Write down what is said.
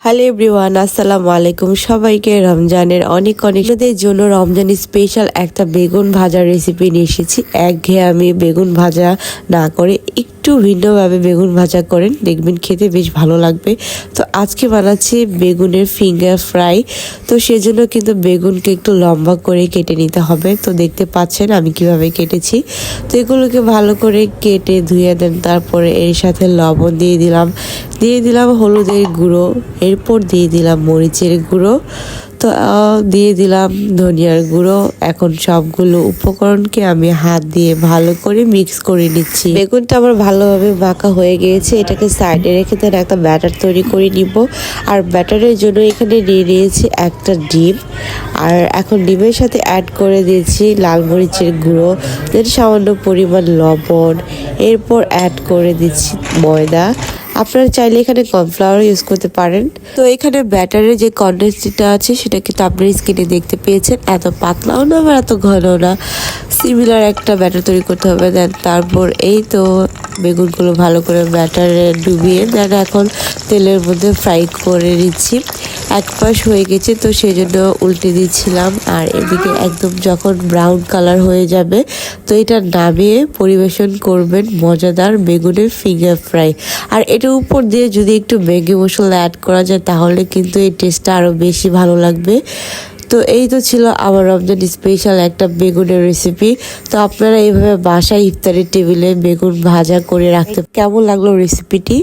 Hello everyone, আসসালামু আলাইকুম। সবাইকে রমজানের অনেক অনেকদের জন্য রমজান স্পেশাল একটা বেগুন ভাজা রেসিপি নিয়ে এসেছি। একঘেয়ে আমি বেগুন ভাজা না করে একটু ভিন্নভাবে বেগুন ভাজা করেন, দেখবেন খেতে বেশ ভালো লাগবে। তো আজকে বানাচ্ছি বেগুনের ফিঙ্গার ফ্রাই। তো সেজন্য কিন্তু বেগুনকে একটু লম্বা করে কেটে নিতে হবে। তো দেখতে পাচ্ছেন আমি কিভাবে কেটেছি। তো এগুলোকে ভালো করে কেটে ধুয়ে দেন। তারপরে এর সাথে লবণ দিয়ে দিলাম হলুদের গুঁড়ো, এরপর দিয়ে দিলাম মরিচের গুঁড়ো, তো দিয়ে দিলাম ধনিয়ার গুঁড়ো। এখন সবগুলো উপকরণকে আমি হাত দিয়ে ভালো করে মিক্স করে নিচ্ছি। বেগুনটা আমার ভালোভাবে মাখা হয়ে গিয়েছে, এটাকে সাইডে রেখে দেন একটা ব্যাটার তৈরি করে নিব। আর ব্যাটারের জন্য এখানে নিয়ে নিয়েছি একটা ডিম, আর এখন ডিমের সাথে অ্যাড করে দিয়েছি লাল মরিচের গুঁড়ো, দেন সামান্য পরিমাণ লবণ, এরপর অ্যাড করে দিচ্ছি ময়দা। আপনারা চাইলে এখানে কর্নফ্লাওয়ার ইউজ করতে পারেন। তো এখানে ব্যাটারের যে কন্ডেন্সিটা আছে সেটা কিন্তু আপনার স্কিনে দেখতে পেয়েছেন, এত পাতলাও না আবার এত ঘনও না, সিমিলার একটা ব্যাটার তৈরি করতে হবে। দেন তারপর এই তো বেগুনগুলো ভালো করে ব্যাটারে ডুবিয়ে দেন এখন তেলের মধ্যে ফ্রাই করে নিচ্ছি। এক পাশ হয়ে গেছে, তো সেই জন্য উল্টে দিচ্ছিলাম। আর এদিকে একদম যখন ব্রাউন কালার হয়ে যাবে, তো এটা নামিয়ে পরিবেশন করবেন মজাদার বেগুনের ফিঙ্গার ফ্রাই। আর এটার উপর দিয়ে যদি একটু ম্যাগি মশলা অ্যাড করা যায় তাহলে কিন্তু এই টেস্টটা আরও বেশি ভালো লাগবে। তো এই তো ছিল আমার রমজান স্পেশাল একটা বেগুনের রেসিপি। তো আপনারা এইভাবে বাসায় ইফতারের টেবিলে বেগুন ভাজা করে রাখতে। কেমন লাগলো রেসিপিটি?